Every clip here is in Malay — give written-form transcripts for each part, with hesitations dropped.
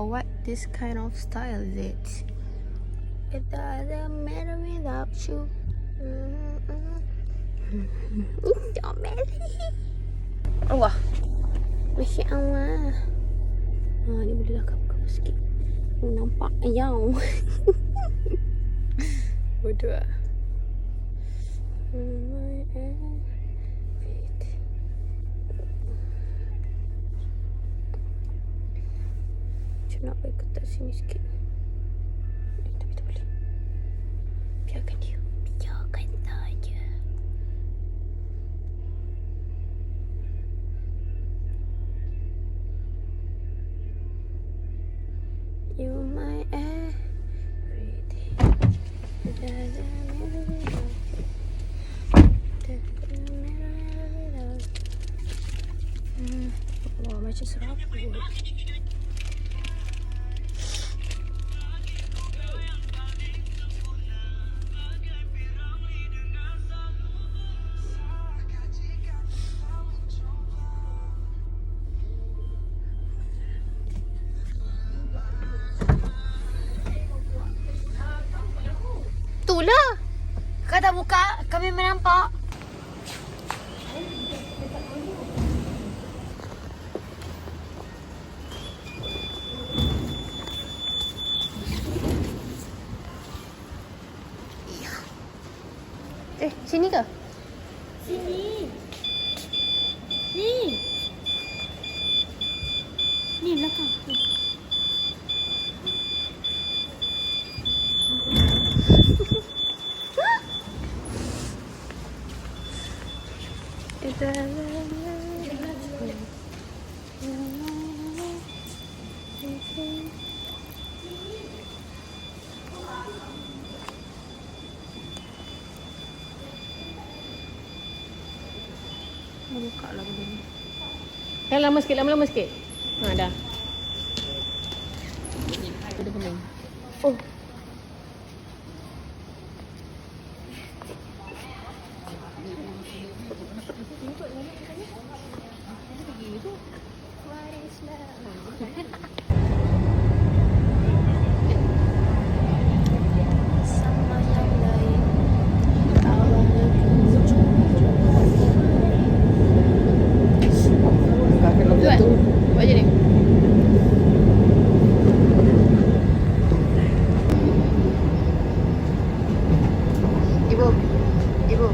what this kind of style is it? It doesn't matter without you. Comel. Allah. Masya Allah. Ni boleh lah cover sikit. Nampak ayam. Bodoh lah. Macam nak bagi ketat sini sikit. Tapi tak boleh. Biarkan dia. Biarkan saja. You my everything. Wah, macam serabut. Itulah. Kata buka, kami menampak. Sini ke? Sini. Ni. Ni belakang. Ni. Buka lah benda ni. Lama sikit, lama-lama sikit. Dah. Ada pening. Oh. Buat je ni. Ibu. Ibu.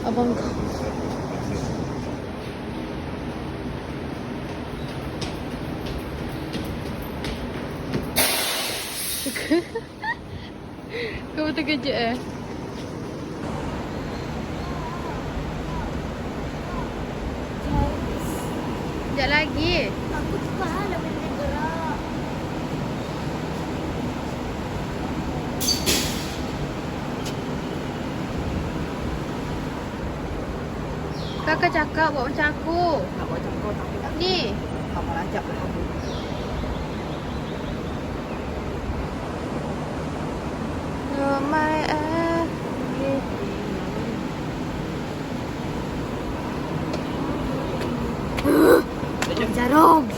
Abang kau. Kau betul kejap Sekejap lagi. Aku suka lah benda gerak. Kakak cakap buat macam aku. Nak buat macam kau tapi tak. Ni. Kamu rajak lah aku. my everything. Jarum.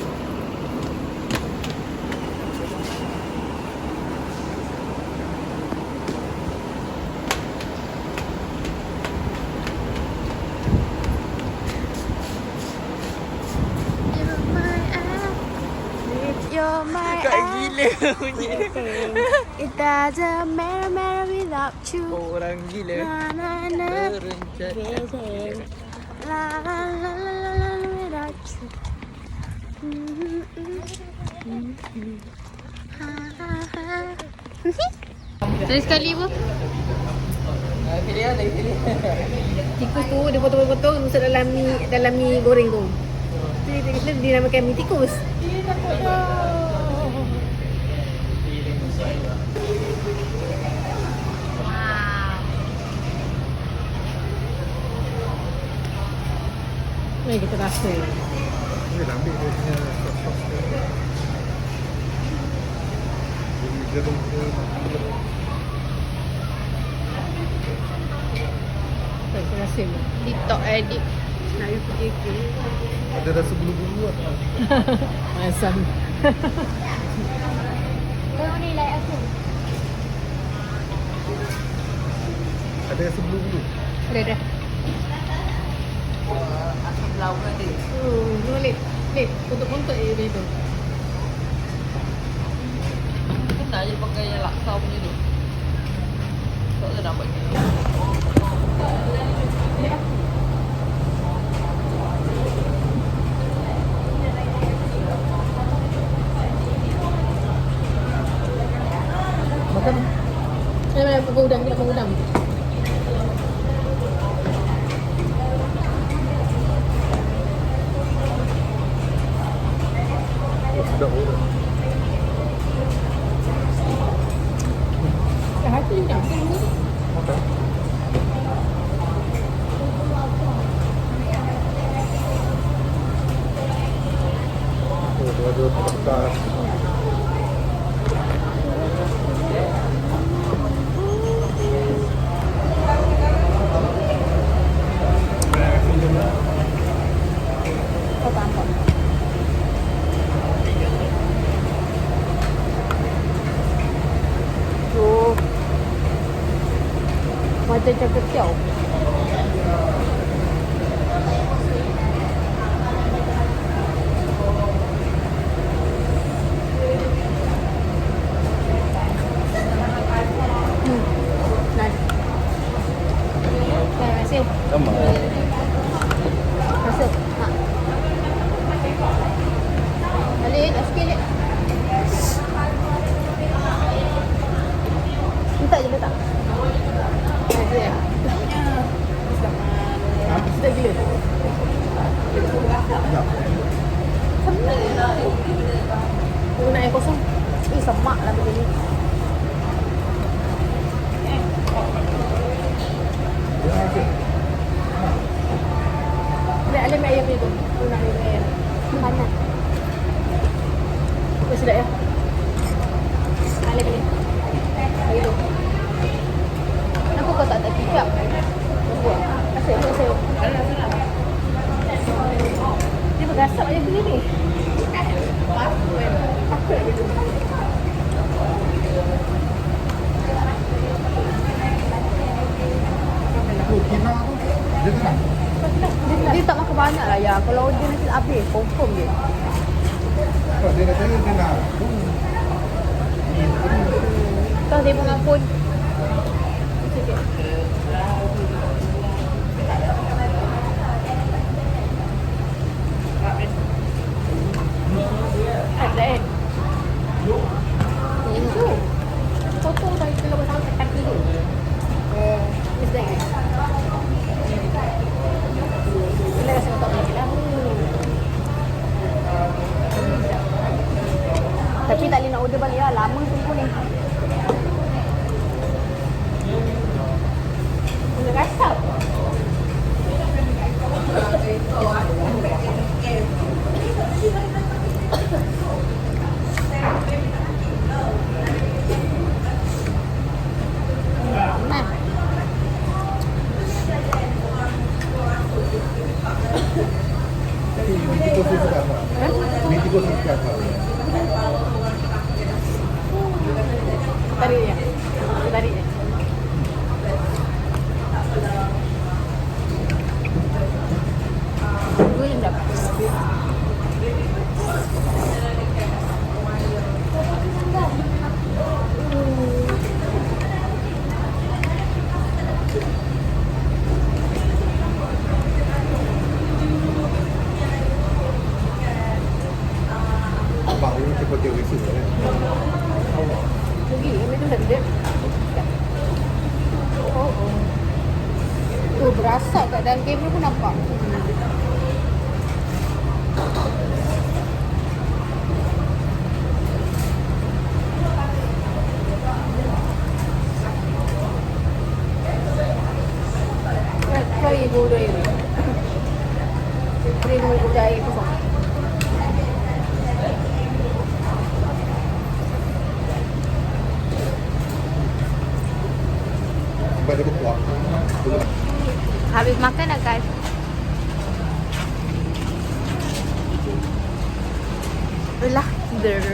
You're my Kak gila bunyi dia. everything. It doesn't matter without you. Orang gila. Na na na. Berencana. Everything. La la la la la without you. Tadi sekali apa? Pilih lah, lagi pilih. Tikus tu dia potong-potong masuk dalam mi goreng tu. Dia dinamakan mi tikus. Dia takut dah. Mari kita rasa. Ini dah ambil dia punya sos-sos dia. Dia jeruk dia nak. Kita rasa ni. TikTok edit. Nak pergi ke. Ada rasa bulu-bulu lah. Asam. Tengok ni like aku. Ada rasa bulu-bulu. Ada dah. Asam lauk ada. Tengok Lip. Lip, kontok-kontok je dia tu. Kena je pakai yang laksa punya tu. Tak ada nampak. Makan. Mana pukul udang, kita makan udang. Sedap orang. Hati udang. Makan. Oh, dia ada bekas. Kau tampak. Oh. Macam cakap kau. Nice. Terima kasih. Sama. Masuk. Ha. Balik, dah sikit lek. Minta je letak. Ada ya? Sedap gila. Aku nak air kosong. Semak lah begini. Boleh alim ayam ni tu. Aku nak alim ayam. Panas. Oh, sedap ya? Alim ni. Bagi tu. Kenapa kau tak kicap? Buat. Asyik. Dia bergasap je begini. Takut je tu. Oh, kina tu. Dia tenang. Dia tak makan banyak lah ya. Kalau dia nanti habis, confirm je. Sebab dia kata dia nak. Tahu dia mengampun. Ada. Itu. Potong dari telur sampai kaki tu. It's like this. Bila rasa tak boleh lah. Tapi tak boleh nak order balik lah. Lama tunggu ni. Boleh rasap. bagus ikan. Tarik ya. Tarik ya. Gue yang dapat. Abang ini cepat dia riset. Pergi, kami tu dah tidak. Oh. Tu berasa kat dalam game ni pun nampak. Try ibu dia. Try ibu dia itu. Sampai dia berkuah. Habis makan dah guys. Ulah tidur.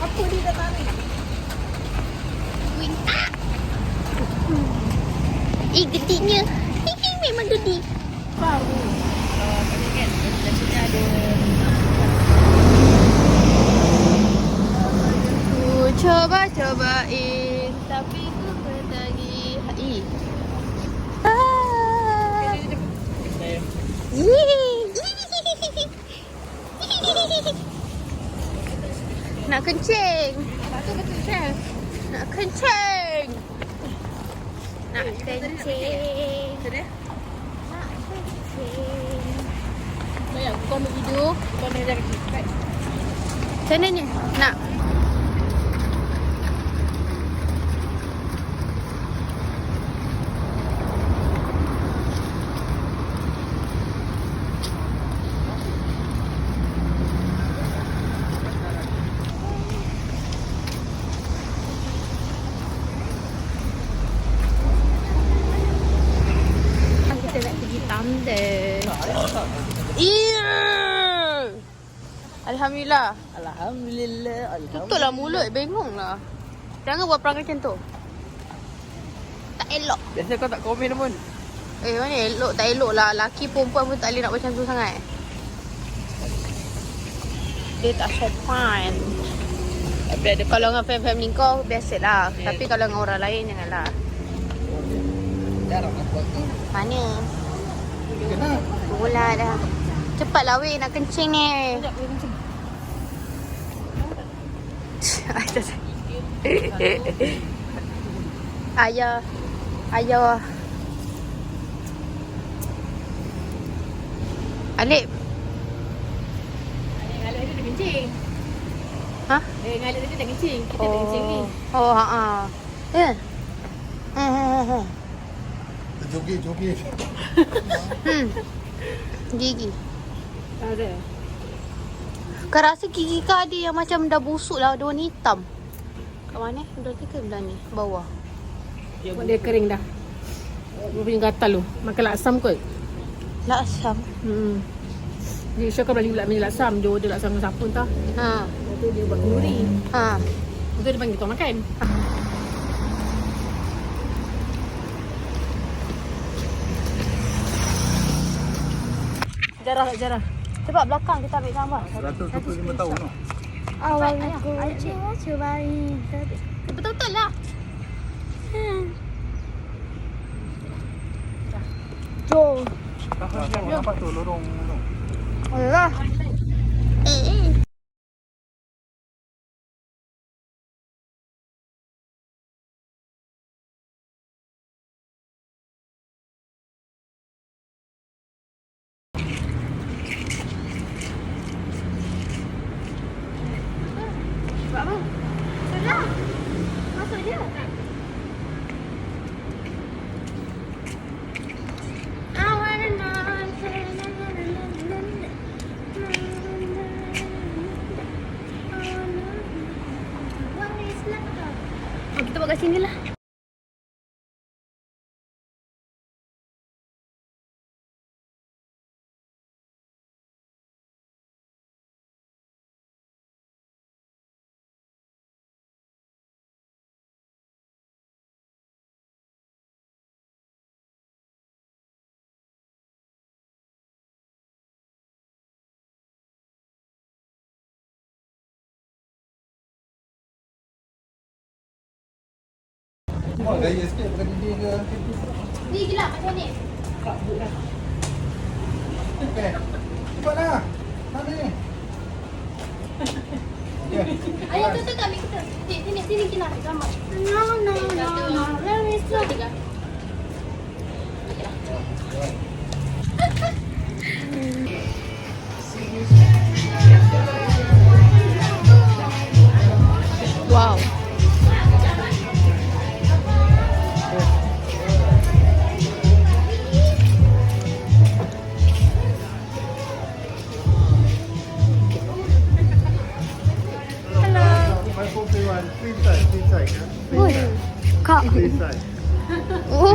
Apa dia dah tarik? Gediknya. Memang gedik. Tadi kan biasanya ada Ku coba-cobain tapi ku bertagi. Nak kencing. Nak kencing. Nak kencing. Sudah? Nak kencing. Bayang, kau ambil video, kau ambil jaga kita. Macam mana ni? Nak. Kita nak pergi Tamden. Alhamdulillah. Alhamdulillah. Tutuplah mulut, bengong lah. Jangan buat perangai macam tu. Tak elok. Biasa kau tak komen pun. Mana elok, tak elok lah. Laki perempuan pun tak boleh nak macam tu sangat. Dia tak sopan. Tapi ada Kalau dengan family kau, biasalah. Tapi kalau dengan orang lain, janganlah. jarang aku pakai. Mana? Kenapa? Bola dah. Cepatlah weh, nak kencing ni. Sekejap, dia kencing. Ayah. Ayah. Alip. Ngalak dia kencing. Ha? Ngalak dia dah kencing. Kita dah kencing ni. Oh, ha. Ya. Joget. Gigi. Ada. Kau rasa gigi kau ada yang macam dah busuk lah, ada warna hitam. Kat mana? Berarti ke belah ni? Bawah. Dia kering dah. Dia punya gatal tu. Makan laksam kot. Laksam. Dia Syah kau beli pula minyak laksam. Dia order laksam dengan siapa entah. Ha. Lepas tu dia buat kenduri. Ha. Lepas tu dia panggil tuan makan. Jarah. Cepat belakang kita ambil gambar. 125 tahun tau. Awalnya aku cobain. Betul-betul lah. Jom. Nampak tu lorong. Allah. Buat apa? Sudah. Masuk je. Kita buat kat sini lah. Oh, gaya sikit pakai dinding ke. Ni je lah macam ni. Okey. Cepatlah. Mana ni? Okey. Ayah tu kami kita. Sini kita nak gambar. No. Let me see. Wow. My phone play one. Three side. Oi. Kak. Three side. Oh.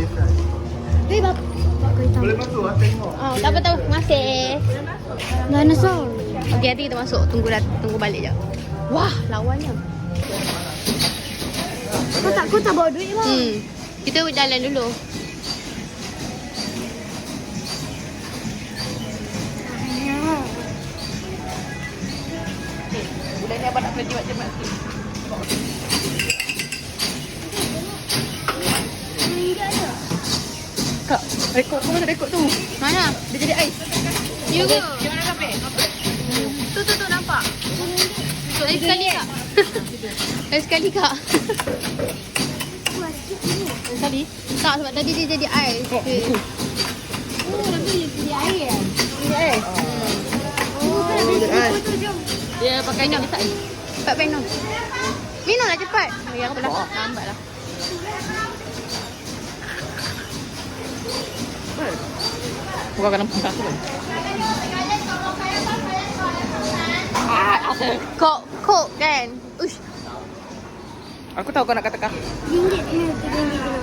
Hei, bab. Boleh masuk ah, tengok. Oh, tak apa tahu. Terima kasih. Dinosaur. Okey, nanti kita masuk. Tunggu balik jap. Wah, lawannya. Kau tak bawa duit bang? Kita jalan dulu. Bulan ni abang nak kena jimat-jimat sikit. Kak, rekod tu mana rekod tu? Mana? Dia jadi ais. You ke? Dia mana kafe? Tu nampak. Lain sekali kak. Lain sekali kak. Lain sekali. Tak, sebab tadi dia jadi ais. Oh, Okay. Dia air. Ini ais. Dia pakai Minum. ni ais. Cepat minum. Minum lah cepat. Ya, apa lah. Lambat lah. Bukan kena pungkas tu. Kok kan? Ush. Aku tahu kau nak kata kah. Ringgit kena.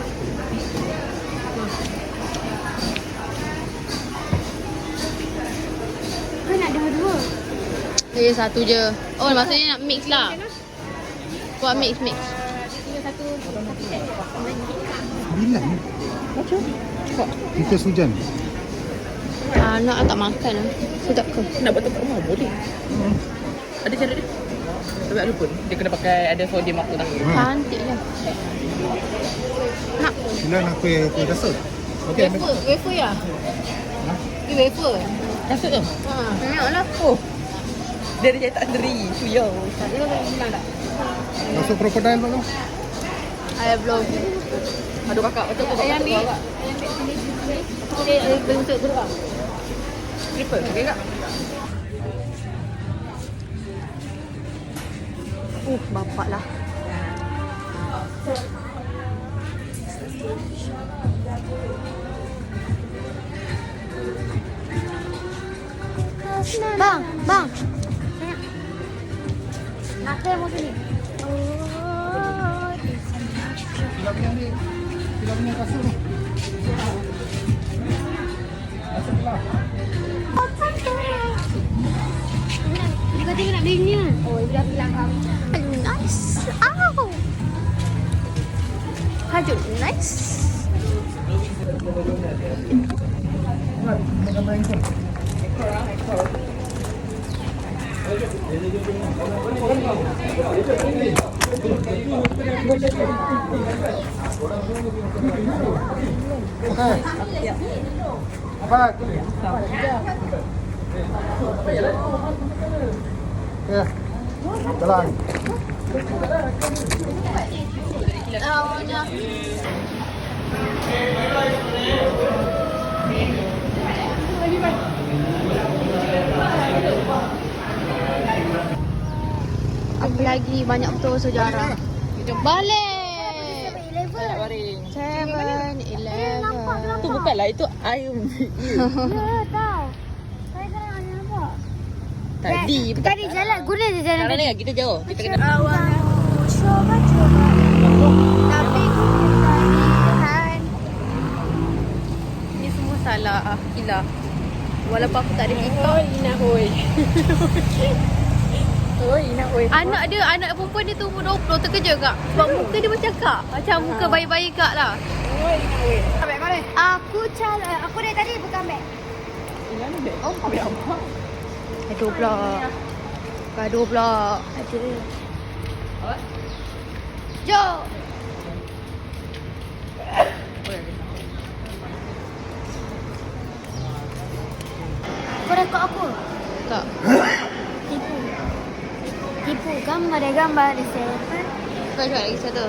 Kau nak dua-dua? Dia satu je. Oh, maksudnya nak mix lah. Buat mix. Bilang. Kita hujan. Anak tak makan lah. Sedap ke? Nak buat tempat rumah boleh. Ada cara dia. Tapi ada pun. Dia kena pakai ada sodium apa tak. Cantik lah. Nak. Bilang aku dasar. Okey. Wafer ya? Ini wafer. Kasut tu. Tengok lah. Oh. Dia ada cetak sendiri. Tu yo. Dia kau bilang tak? Masuk krokodil tu. Ayah belum. Aduh kakak, betul tu. Ayah ambil. Ayah bentuk tu bang. Triple, okey kak? Bapak lah. Bang. Aku yang mau sini. Bilang punya kasut ni. Masuklah. Dia kata dia nak beli ni. Oh, ibu dah bilang kamu. Nice. Ow. Hajut, nice. Abang. Ya. Jalan. Apa lagi banyak betul sejarah. Balik. 7-Eleven. Tu bukanlah, itu air. Ya, tahu. Saya kan ada nampak. Tadi. Tadi jalan, guna je jalan Sekarang tadi. ni kita jauh. Kita kena. Coba. Tapi ku ketahuan. Ini semua salah Akilah. Walaupun aku tak ada TikTok. Ina hoi. Anak perempuan dia tu umur 20 terkejut kak. Sebab muka dia macam kak. Macam muka bayi-bayi kak lah. Sampai mana? Aku dari tadi bukan beg. Oh, ambil apa? Gaduh pula. Ada. Jom. kat aku. Tak. Tipu. Tipu. Gambar sepan. Kau cakap lagi satu.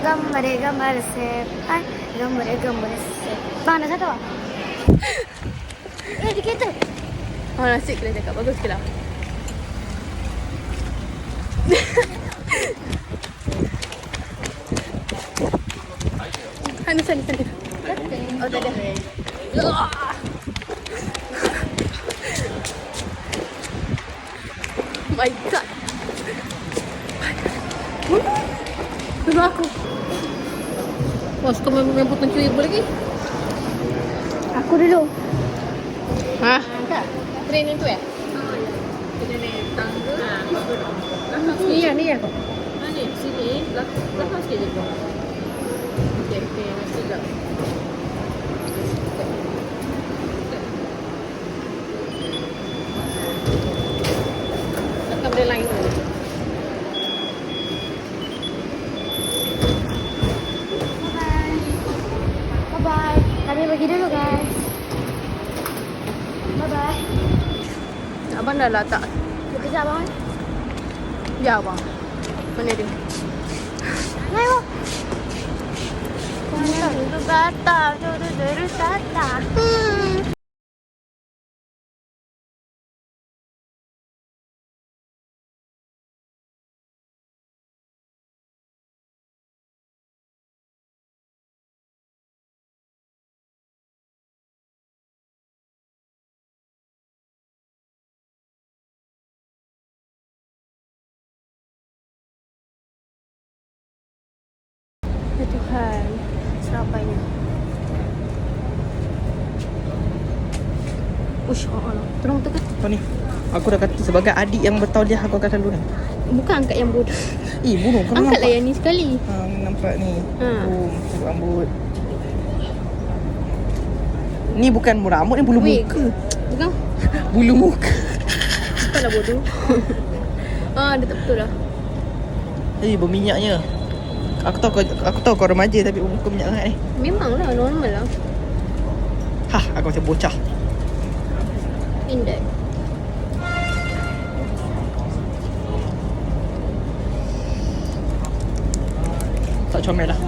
Gambar sepan. Gambar sepan. Ada satu. Di kereta. Oh, nasib kena cakap. Bagus ke lah. Sana. Oh, tak ada. My God. Tunggu aku. Wah, suka main potong cuy boleh lagi? Aku dulu. Ha? Train yang tu ya? Ni ya. Ni, sini. Belakang sikit je kau. Okey, masih sekejap. Takkan benda lain tu. Bye-bye. Kami pergi dulu guys. Bye-bye. Abang dah letak. Sekejap abang. Ya, abang. Mana dia? Ayo. Tata. Ya Tuhan, serapainya. Ush, Allah. Tolong tekan. Kau ni. Aku dah kata sebagai adik yang bertauliah aku akan selalu ni. Bukan angkat yang bodoh. Bunuh kau Angkatlah yang ni sekali. nampak ni. Ha. Cuba rambut. Ni bukan rambut, ni bulu Wig. muka. Bukan? Bulu muka. Bukanlah bodoh. Dia tak betul lah. Berminyaknya. Aku tahu kau remaja tapi muka minyak sangat ni. Memanglah, normal lah. Aku macam bocah. Indah. Tak comel lah.